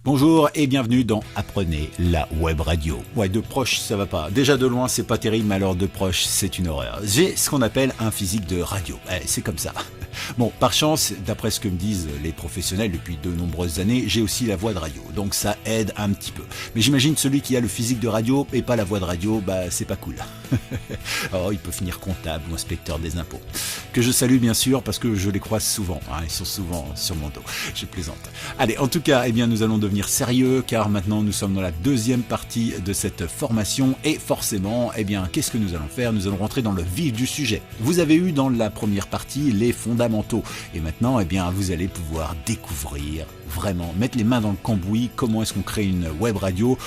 Bonjour et bienvenue dans Apprenez la web radio. Ouais, de proche ça va pas. Déjà de loin c'est pas terrible, mais alors de proche c'est une horreur. J'ai ce qu'on appelle un physique de radio. C'est comme ça. Bon, par chance, d'après ce que me disent les professionnels depuis de nombreuses années, j'ai aussi la voix de radio. Donc ça aide un petit peu. Mais j'imagine celui qui a le physique de radio et pas la voix de radio, c'est pas cool. Alors il peut finir comptable ou inspecteur des impôts. Que je salue bien sûr parce que je les croise souvent. Ils sont souvent sur mon dos. Je plaisante. Allez, en tout cas, nous allons devenir sérieux car maintenant nous sommes dans la deuxième partie de cette formation et forcément, qu'est-ce que nous allons faire? Nous allons rentrer dans le vif du sujet. Vous avez eu dans la première partie les fondamentaux et maintenant, vous allez pouvoir découvrir vraiment, mettre les mains dans le cambouis, comment est-ce qu'on crée une web radio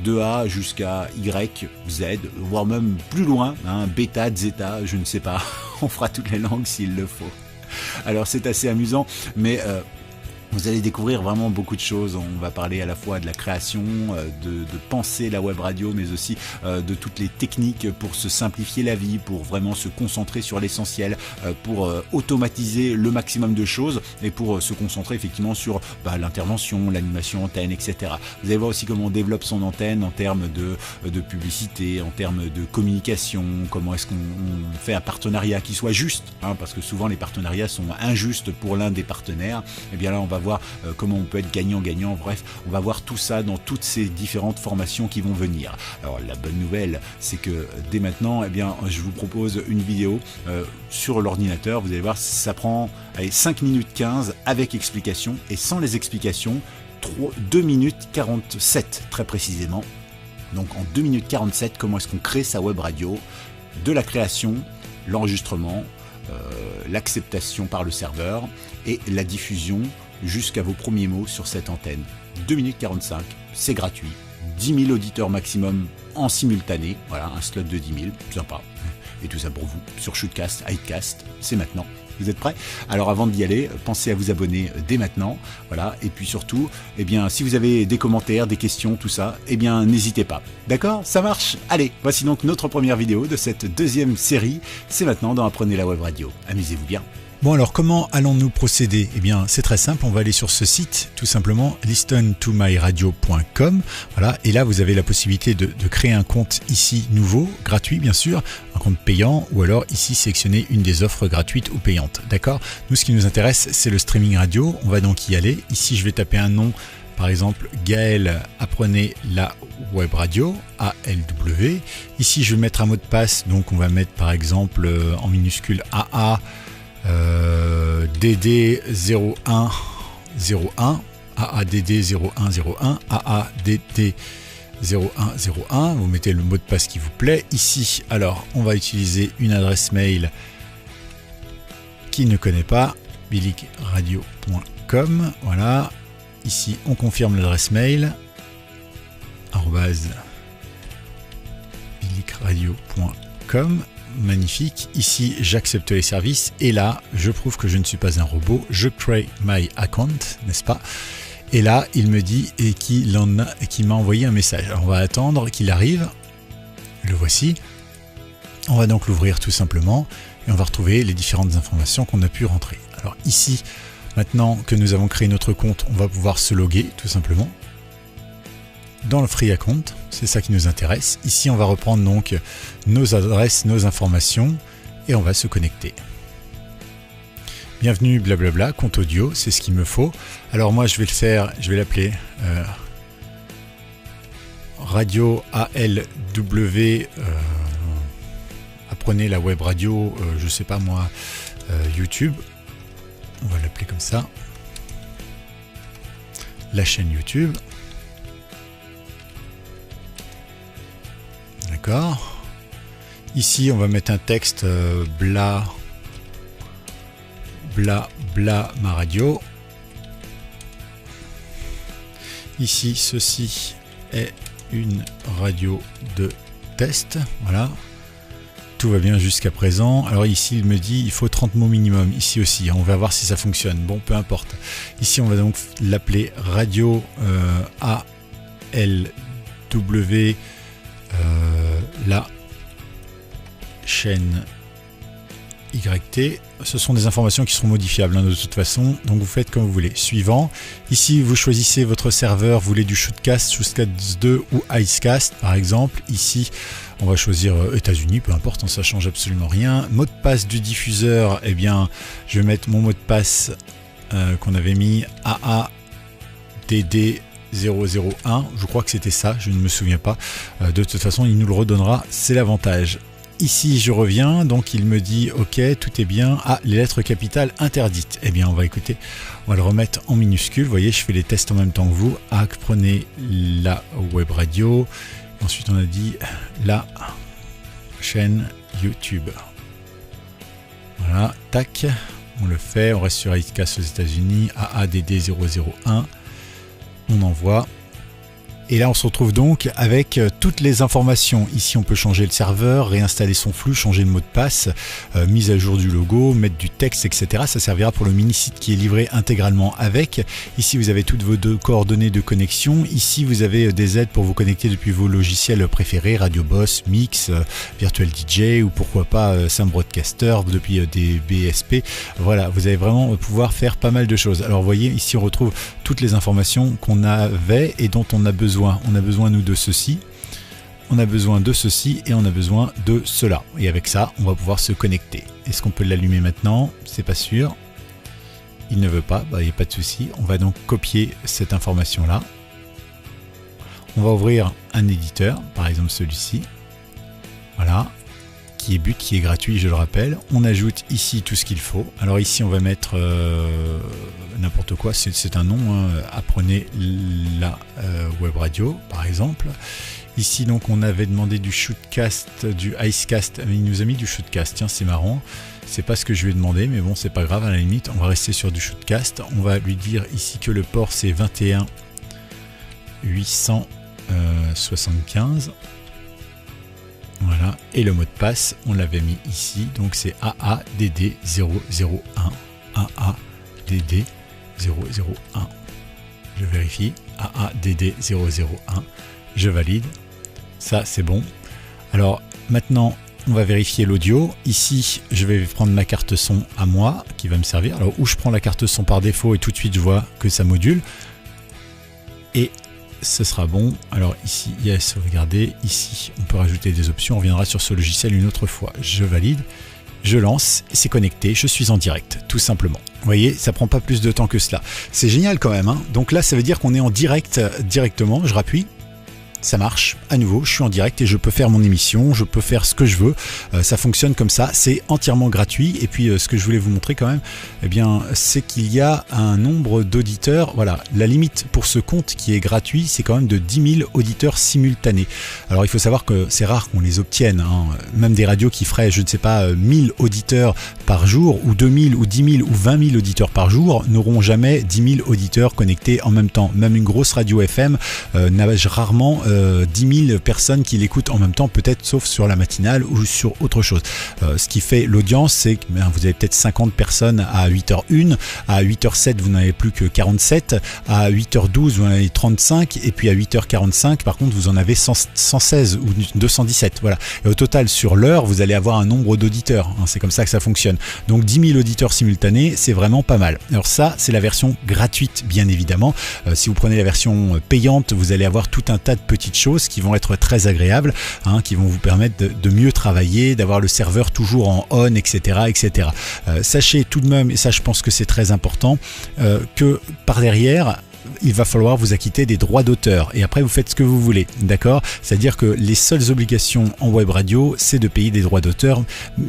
de A jusqu'à Y, Z, voire même plus loin, bêta, zeta, je ne sais pas, on fera toutes les langues s'il le faut. Alors c'est assez amusant, mais vous allez découvrir vraiment beaucoup de choses. On va parler à la fois de la création, de penser la web radio, mais aussi de toutes les techniques pour se simplifier la vie, pour vraiment se concentrer sur l'essentiel, pour automatiser le maximum de choses et pour se concentrer effectivement sur l'intervention, l'animation antenne, etc. Vous allez voir aussi comment on développe son antenne en termes de publicité, en termes de communication, comment est-ce qu'on fait un partenariat qui soit juste, parce que souvent les partenariats sont injustes pour l'un des partenaires. Et bien là, on va voir comment on peut être gagnant-gagnant. Bref, on va voir tout ça dans toutes ces différentes formations qui vont venir. Alors la bonne nouvelle, c'est que dès maintenant, je vous propose une vidéo sur l'ordinateur. Vous allez voir, ça prend 5 minutes 15 avec explication et sans les explications, 2 minutes 47 très précisément. Donc en 2 minutes 47, comment est-ce qu'on crée sa web radio, de la création, l'enregistrement, l'acceptation par le serveur et la diffusion jusqu'à vos premiers mots sur cette antenne. 2 minutes 45, c'est gratuit. 10 000 auditeurs maximum en simultané. Voilà, un slot de 10 000, sympa. Et tout ça pour vous, sur Shootcast, Hitecast, c'est maintenant. Vous êtes prêts? Alors avant d'y aller, pensez à vous abonner dès maintenant. Voilà, et puis surtout, si vous avez des commentaires, des questions, tout ça, n'hésitez pas. D'accord? Ça marche? Allez, voici donc notre première vidéo de cette deuxième série. C'est maintenant dans Apprenez la web radio. Amusez-vous bien. Bon, alors comment allons-nous procéder? C'est très simple, on va aller sur ce site, tout simplement listentomyradio.com. Voilà, et là vous avez la possibilité de créer un compte ici nouveau, gratuit bien sûr, un compte payant, ou alors ici sélectionner une des offres gratuites ou payantes. D'accord? Nous, ce qui nous intéresse, c'est le streaming radio. On va donc y aller. Ici, je vais taper un nom, par exemple Gaël Apprenez la web radio, ALW. Ici, je vais mettre un mot de passe, donc on va mettre par exemple en minuscule AA. DD0101 AADD0101 AADD0101, vous mettez le mot de passe qui vous plaît. Ici, alors, on va utiliser une adresse mail qui ne connaît pas, bilikradio.com. Voilà, ici, on confirme l'adresse mail @bilikradio.com. Magnifique. Ici, j'accepte les services et là, je prouve que je ne suis pas un robot. Je crée my account, n'est-ce pas? Et là, il me dit qu'il m'a envoyé un message. Alors, on va attendre qu'il arrive. Le voici. On va donc l'ouvrir tout simplement et on va retrouver les différentes informations qu'on a pu rentrer. Alors ici, maintenant que nous avons créé notre compte, on va pouvoir se loguer tout simplement dans le free account, c'est ça qui nous intéresse. Ici, on va reprendre donc nos adresses, nos informations et on va se connecter. Bienvenue, blablabla, compte audio, c'est ce qu'il me faut. Alors moi, je vais le faire, je vais l'appeler Radio ALW. Apprenez la web radio, je sais pas moi, YouTube. On va l'appeler comme ça. La chaîne YouTube. D'accord. Ici, on va mettre un texte bla ma radio. Ici, ceci est une radio de test. Voilà. Tout va bien jusqu'à présent. Alors ici, il me dit il faut 30 mots minimum. Ici aussi, on va voir si ça fonctionne. Bon, peu importe. Ici, on va donc l'appeler radio ALW. La chaîne YT. Ce sont des informations qui seront modifiables de toute façon, donc vous faites comme vous voulez. Suivant, ici vous choisissez votre serveur, vous voulez du Shootcast, Shootcast 2 ou Icecast par exemple. Ici on va choisir États-Unis, peu importe, ça change absolument rien. Mot de passe du diffuseur, eh bien je vais mettre mon mot de passe qu'on avait mis AADD001, je crois que c'était ça, je ne me souviens pas. De toute façon il nous le redonnera, c'est l'avantage. Ici je reviens, donc il me dit ok, tout est bien. Ah, les lettres capitales interdites. Eh bien on va écouter, on va le remettre en minuscule. Vous voyez, je fais les tests en même temps que vous. Apprenez la web radio. Ensuite on a dit la chaîne YouTube. Voilà, tac, on le fait, on reste sur Icecast aux États-Unis, AADD001, on envoie. Et là on se retrouve donc avec toutes les informations. Ici on peut changer le serveur, réinstaller son flux, changer le mot de passe, mise à jour du logo, mettre du texte, etc. Ça servira pour le mini-site qui est livré intégralement avec. Ici vous avez toutes vos coordonnées de connexion. Ici vous avez des aides pour vous connecter depuis vos logiciels préférés, Radio Boss, Mix, Virtual DJ ou pourquoi pas Sam Broadcaster depuis des BSP. Voilà, vous allez vraiment pouvoir faire pas mal de choses. Alors vous voyez, ici on retrouve toutes les informations qu'on avait et dont on a besoin. On a besoin nous de ceci, on a besoin de ceci et on a besoin de cela. Et avec ça, on va pouvoir se connecter. Est-ce qu'on peut l'allumer maintenant? C'est pas sûr. Il ne veut pas, il n'y a pas de souci. On va donc copier cette information-là. On va ouvrir un éditeur, par exemple celui-ci. Voilà. Qui est But, qui est gratuit, je le rappelle. On ajoute ici tout ce qu'il faut. Alors ici, on va mettre n'importe quoi, c'est un nom, hein. Apprenez la web radio, par exemple. Ici, donc, on avait demandé du Shootcast, du Icecast. Il nous a mis du Shootcast, tiens, c'est marrant. C'est pas ce que je lui ai demandé, mais bon, c'est pas grave, à la limite, on va rester sur du Shootcast. On va lui dire ici que le port, c'est 21 875. Voilà, et le mot de passe, on l'avait mis ici, donc c'est AADD001. AADD001. Je vérifie, AADD001. Je valide. Ça, c'est bon. Alors, maintenant, on va vérifier l'audio. Ici, je vais prendre ma carte son à moi, qui va me servir. Alors, où je prends la carte son par défaut, et tout de suite, je vois que ça module. Et ce sera bon. Alors ici, il y a sauvegarder. Ici, on peut rajouter des options. On reviendra sur ce logiciel une autre fois. Je valide, je lance, c'est connecté. Je suis en direct, tout simplement. Vous voyez, ça prend pas plus de temps que cela. C'est génial quand même, hein. Donc là, ça veut dire qu'on est en direct directement. Je rappuie. Ça marche, à nouveau, je suis en direct et je peux faire mon émission, je peux faire ce que je veux, ça fonctionne comme ça, c'est entièrement gratuit. Et puis ce que je voulais vous montrer quand même, eh bien, c'est qu'il y a un nombre d'auditeurs, voilà, la limite pour ce compte qui est gratuit, c'est quand même de 10 000 auditeurs simultanés. Alors il faut savoir que c'est rare qu'on les obtienne, hein. Même des radios qui feraient, je ne sais pas, 1000 auditeurs par jour, ou 2000, ou 10 000, ou 20 000 auditeurs par jour, n'auront jamais 10 000 auditeurs connectés en même temps. Même une grosse radio FM n'a rarement 10 000 personnes qui l'écoutent en même temps, peut-être sauf sur la matinale ou sur autre chose. Ce qui fait l'audience, c'est que vous avez peut-être 50 personnes à 8h01, à 8h07 vous n'en avez plus que 47, à 8h12 vous en avez 35 et puis à 8h45 par contre vous en avez 116 ou 217. Voilà. Et au total sur l'heure vous allez avoir un nombre d'auditeurs, hein, c'est comme ça que ça fonctionne. Donc 10 000 auditeurs simultanés, c'est vraiment pas mal. Alors ça c'est la version gratuite bien évidemment. Si vous prenez la version payante, vous allez avoir tout un tas de petites choses qui vont être très agréables, hein, qui vont vous permettre de mieux travailler, d'avoir le serveur toujours en on, etc. etc. Sachez tout de même, et ça je pense que c'est très important, que par derrière, il va falloir vous acquitter des droits d'auteur et après vous faites ce que vous voulez, d'accord? C'est-à-dire que les seules obligations en web radio, c'est de payer des droits d'auteur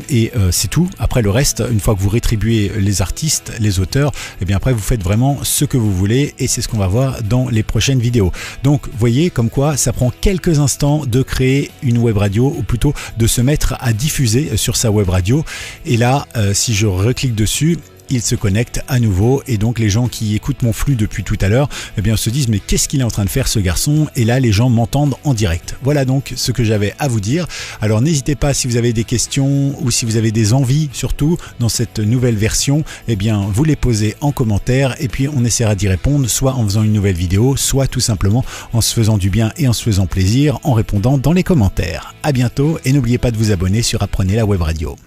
et c'est tout. Après le reste, une fois que vous rétribuez les artistes, les auteurs, et bien après vous faites vraiment ce que vous voulez et c'est ce qu'on va voir dans les prochaines vidéos. Donc voyez comme quoi ça prend quelques instants de créer une web radio ou plutôt de se mettre à diffuser sur sa web radio et là si je reclique dessus, il se connecte à nouveau et donc les gens qui écoutent mon flux depuis tout à l'heure eh bien se disent mais qu'est-ce qu'il est en train de faire ce garçon, et là les gens m'entendent en direct. Voilà donc ce que j'avais à vous dire. Alors n'hésitez pas si vous avez des questions ou si vous avez des envies surtout dans cette nouvelle version, eh bien vous les posez en commentaire et puis on essaiera d'y répondre soit en faisant une nouvelle vidéo, soit tout simplement en se faisant du bien et en se faisant plaisir en répondant dans les commentaires. À bientôt et n'oubliez pas de vous abonner sur Apprenez la web radio.